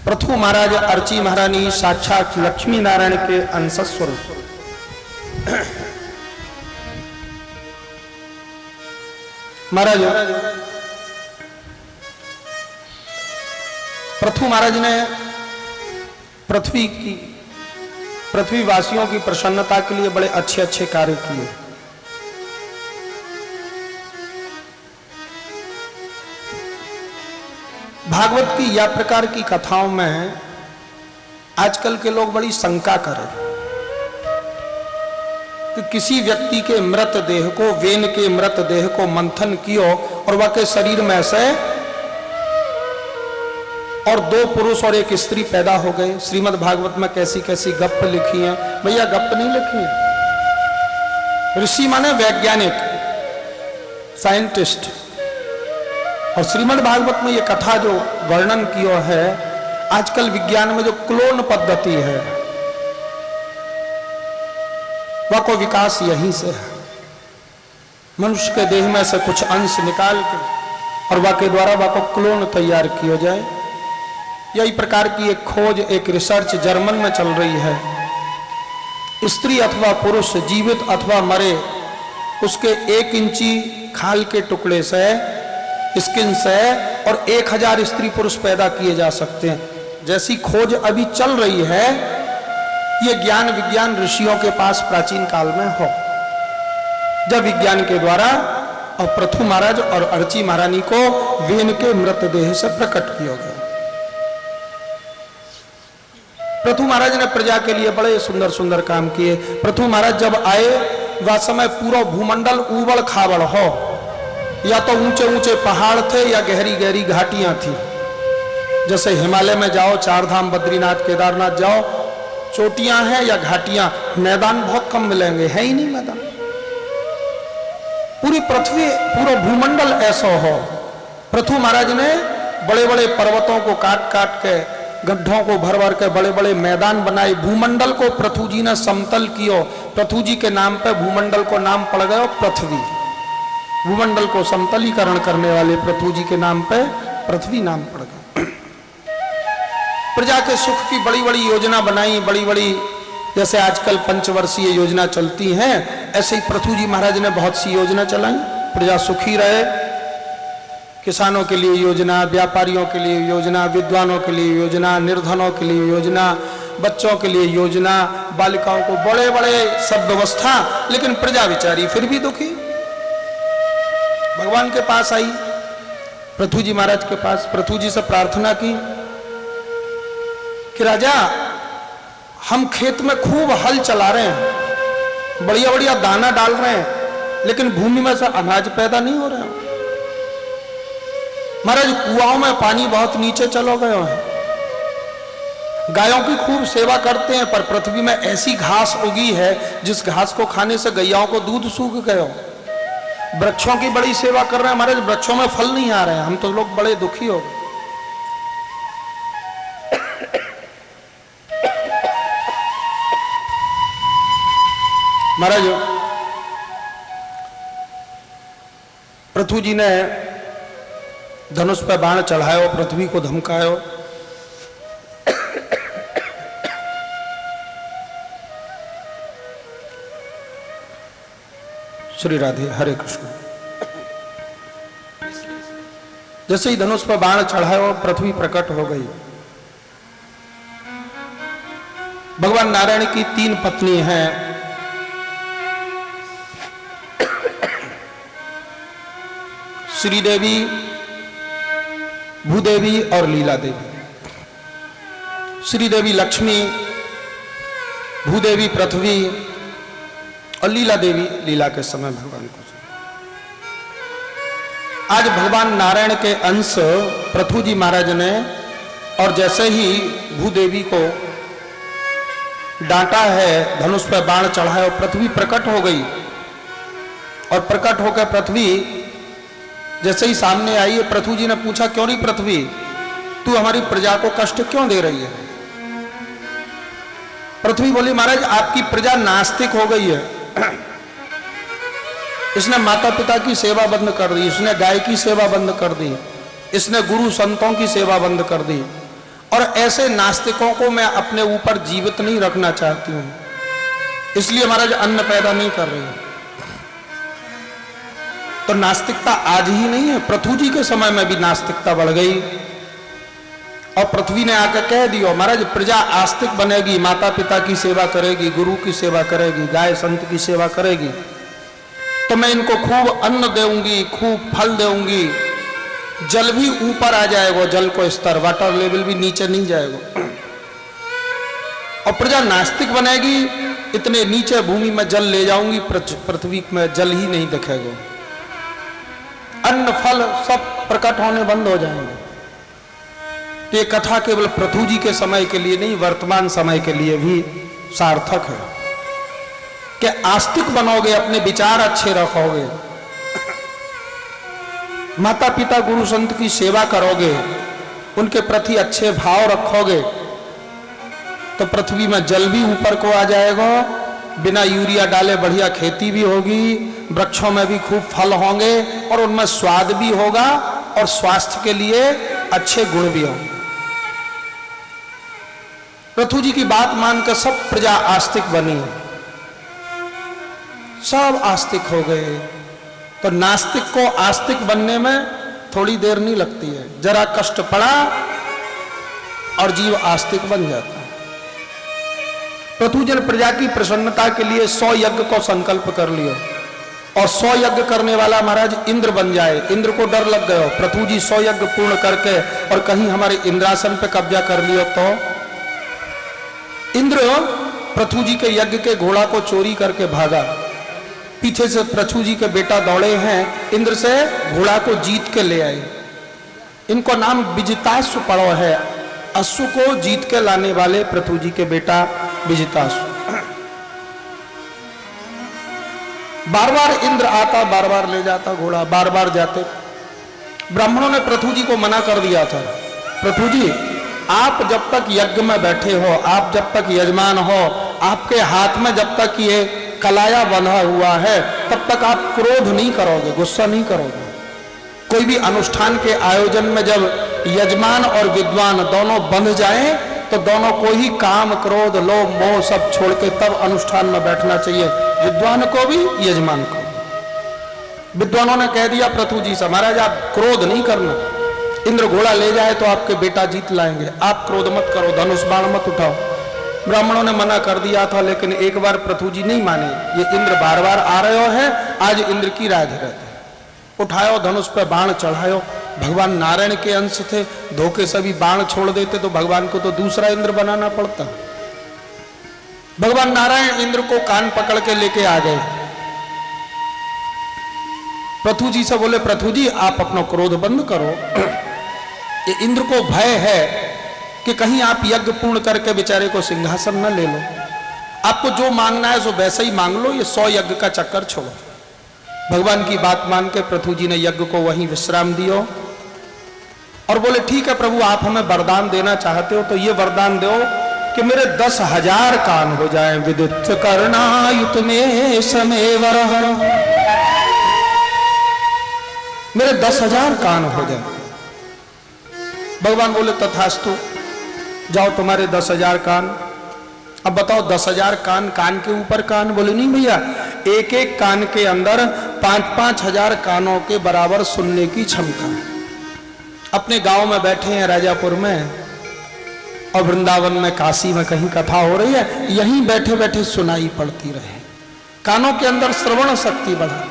पृथु महाराज अर्ची महारानी साक्षात लक्ष्मी नारायण के अंश स्वरूप। महाराज पृथु महाराज ने पृथ्वी वासियों की प्रसन्नता के लिए बड़े अच्छे अच्छे कार्य किए। भागवत की या प्रकार की कथाओं में आजकल के लोग बड़ी शंका करें कि किसी व्यक्ति के मृतदेह को, वेन के मृतदेह को मंथन कियो और वह के शरीर में से और 2 पुरुष और 1 स्त्री पैदा हो गए। श्रीमद् भागवत में कैसी कैसी गप्प लिखी हैं। भैया गप्प नहीं लिखी है, ऋषि माने वैज्ञानिक, साइंटिस्ट। और श्रीमद् भागवत में ये कथा जो वर्णन किया है, आजकल विज्ञान में जो क्लोन पद्धति है वह को विकास यहीं से है। मनुष्य के देह में से कुछ अंश निकाल के और वह के द्वारा वह को क्लोन तैयार किया जाए। यही प्रकार की एक खोज, एक रिसर्च जर्मन में चल रही है। स्त्री अथवा पुरुष जीवित अथवा मरे उसके 1 इंची खाल के टुकड़े से, स्किन से और 1000 स्त्री पुरुष पैदा किए जा सकते हैं। जैसी खोज अभी चल रही है, ये ज्ञान विज्ञान ऋषियों के पास प्राचीन काल में हो, जब विज्ञान के द्वारा और पृथु महाराज और अर्ची महारानी को वेन के मृतदेह से प्रकट किया गया। पृथु महाराज ने प्रजा के लिए बड़े सुंदर सुंदर काम किए। पृथु महाराज जब आए, वह समय पूरा भूमंडल उबड़ खाबड़ हो, या तो ऊंचे ऊंचे पहाड़ थे या गहरी गहरी घाटियां थी। जैसे हिमालय में जाओ, 4 धाम बद्रीनाथ केदारनाथ जाओ, चोटियां हैं या घाटियां, मैदान बहुत कम मिलेंगे, है ही नहीं मैदान। पूरी पृथ्वी, पूरा भूमंडल ऐसा हो। पृथु महाराज ने बड़े बड़े पर्वतों को काट काट के, गड्ढों को भर भर के बड़े बड़े मैदान बनाए। भूमंडल को पृथु जी ने समतल किया। पृथु जी के नाम पे भूमंडल को नाम पड़ गया पृथ्वी। भूमंडल को समतलीकरण करने वाले पृथु जी के नाम पे पृथ्वी नाम पड़ गया। प्रजा के सुख की बड़ी बड़ी योजना बनाई, बड़ी बड़ी, जैसे आजकल पंचवर्षीय योजना चलती हैं, ऐसे ही पृथु जी महाराज ने बहुत सी योजना चलाई। प्रजा सुखी रहे, किसानों के लिए योजना, व्यापारियों के लिए योजना, विद्वानों के लिए योजना, निर्धनों के लिए योजना, बच्चों के लिए योजना, बालिकाओं को बड़े बड़े सब व्यवस्था। लेकिन प्रजा बेचारी फिर भी दुखी। भगवान के पास आई, पृथु जी महाराज के पास, पृथु जी से प्रार्थना की कि राजा, हम खेत में खूब हल चला रहे हैं, बढ़िया बढ़िया दाना डाल रहे हैं, लेकिन भूमि में से अनाज पैदा नहीं हो रहा है। महाराज कुआओं में पानी बहुत नीचे चलो गए हैं, गायों की खूब सेवा करते हैं, पर पृथ्वी में ऐसी घास उगी है जिस घास को खाने से गैयाओं को दूध सूख गए। वृक्षों की बड़ी सेवा कर रहे हैं महाराज, वृक्षों में फल नहीं आ रहे हैं, हम तो लोग बड़े दुखी हो गए। महाराज पृथु जी ने धनुष पे बाण चढ़ायो, पृथ्वी को धमकायो। श्री राधे, हरे कृष्ण। जैसे ही धनुष पर बाण चढ़ायो, पृथ्वी प्रकट हो गई। भगवान नारायण की 3 पत्नी हैं, श्रीदेवी, भूदेवी और लीला देवी। श्रीदेवी लक्ष्मी, भूदेवी पृथ्वी और लीला देवी लीला के समय भगवान को। आज भगवान नारायण के अंश पृथु जी महाराज ने, और जैसे ही भूदेवी को डांटा है, धनुष पर बाण चढ़ाया और पृथ्वी प्रकट हो गई। और प्रकट होकर पृथ्वी जैसे ही सामने आई, पृथु जी ने पूछा, क्यों नहीं पृथ्वी, तू हमारी प्रजा को कष्ट क्यों दे रही है? पृथ्वी बोली, महाराज आपकी प्रजा नास्तिक हो गई है, इसने माता पिता की सेवा बंद कर दी, इसने गाय की सेवा बंद कर दी, इसने गुरु संतों की सेवा बंद कर दी। और ऐसे नास्तिकों को मैं अपने ऊपर जीवित नहीं रखना चाहती हूं, इसलिए महाराज अन्न पैदा नहीं कर रही। तो नास्तिकता आज ही नहीं है, पृथु जी के समय में भी नास्तिकता बढ़ गई। और पृथ्वी ने आकर कह दिया महाराज प्रजा आस्तिक बनेगी, माता पिता की सेवा करेगी, गुरु की सेवा करेगी, गाय संत की सेवा करेगी, तो मैं इनको खूब अन्न देऊंगी, खूब फल देऊंगी, जल भी ऊपर आ जाएगा, जल को स्तर वाटर लेवल भी नीचे नहीं जाएगा। और प्रजा नास्तिक बनेगी, इतने नीचे भूमि में जल ले जाऊंगी, पृथ्वी में जल ही नहीं दिखेगा, अन्न फल सब प्रकट होने बंद हो जाएंगे। तो ये कथा केवल पृथु जी के समय के लिए नहीं, वर्तमान समय के लिए भी सार्थक है कि आस्तिक बनोगे, अपने विचार अच्छे रखोगे, माता पिता गुरु संत की सेवा करोगे, उनके प्रति अच्छे भाव रखोगे, तो पृथ्वी में जल भी ऊपर को आ जाएगा, बिना यूरिया डाले बढ़िया खेती भी होगी, वृक्षों में भी खूब फल होंगे और उनमें स्वाद भी होगा और स्वास्थ्य के लिए अच्छे गुण भी होंगे। पृथु जी की बात मानकर सब प्रजा आस्तिक बनी, सब आस्तिक हो गए। तो नास्तिक को आस्तिक बनने में थोड़ी देर नहीं लगती है, जरा कष्ट पड़ा और जीव आस्तिक बन जाता है। पृथुजन प्रजा की प्रसन्नता के लिए 100 यज्ञ को संकल्प कर लियो, और 100 यज्ञ करने वाला महाराज इंद्र बन जाए। इंद्र को डर लग गया, पृथु जी 100 यज्ञ पूर्ण करके और कहीं हमारे इंद्रासन पे कब्जा कर लियो तो। इंद्र पृथु जी के यज्ञ के घोड़ा को चोरी करके भागा, पीछे से पृथु जी के बेटा दौड़े हैं, इंद्र से घोड़ा को जीत के ले आए। इनको नाम विजितासु पड़ो है, अश्व को जीत के लाने वाले पृथु जी के बेटा विजितासु। बार बार इंद्र आता, बार बार ले जाता घोड़ा, बार बार जाते। ब्राह्मणों ने पृथु जी को मना कर दिया था, पृथु जी आप जब तक यज्ञ में बैठे हो, आप जब तक यजमान हो, आपके हाथ में जब तक ये कलाया बंधा हुआ है, तब तक आप क्रोध नहीं करोगे, गुस्सा नहीं करोगे। कोई भी अनुष्ठान के आयोजन में जब यजमान और विद्वान दोनों बंध जाएं, तो दोनों को ही काम क्रोध लोभ मोह सब छोड़ के तब अनुष्ठान में बैठना चाहिए, विद्वान को भी यजमान को। विद्वानों ने कह दिया पृथु जी से महाराज आप क्रोध नहीं करना, इंद्र घोड़ा ले जाए तो आपके बेटा जीत लाएंगे, आप क्रोध मत करो, धनुष बाण मत उठाओ। ब्राह्मणों ने मना कर दिया था, लेकिन एक बार पृथु जी नहीं माने, ये इंद्र बार बार आ रहे हैं, आज इंद्र की राज रहते। उठायो धनुष पे बाण चढ़ायो, भगवान नारायण के अंश थे, धोखे से भी बाण छोड़ देते तो भगवान को तो दूसरा इंद्र बनाना पड़ता। भगवान नारायण इंद्र को कान पकड़ के लेके आ गए। पृथु जी से बोले पृथु जी आप अपना क्रोध बंद करो, ये इंद्र को भय है कि कहीं आप यज्ञ पूर्ण करके बेचारे को सिंहासन न ले लो, आपको जो मांगना है सो वैसे ही मांग लो, ये 100 यज्ञ का चक्कर छोड़ो। भगवान की बात मान के पृथु जी ने यज्ञ को वहीं विश्राम दियो और बोले ठीक है प्रभु आप हमें वरदान देना चाहते हो तो ये वरदान दो कि मेरे 10,000 कान हो जाएं, विदित कर्णायुत में समेवर, मेरे 10,000 कान हो जाए। भगवान बोले तथास्तु, जाओ तुम्हारे 10,000 कान। अब बताओ 10,000 कान, कान के ऊपर कान? बोले नहीं भैया, एक एक कान के अंदर 5-5 हजार कानों के बराबर सुनने की क्षमता। अपने गांव में बैठे हैं राजापुर में और वृंदावन में, काशी में कहीं कथा हो रही है, यहीं बैठे बैठे सुनाई पड़ती रहे, कानों के अंदर श्रवण शक्ति बढ़ा।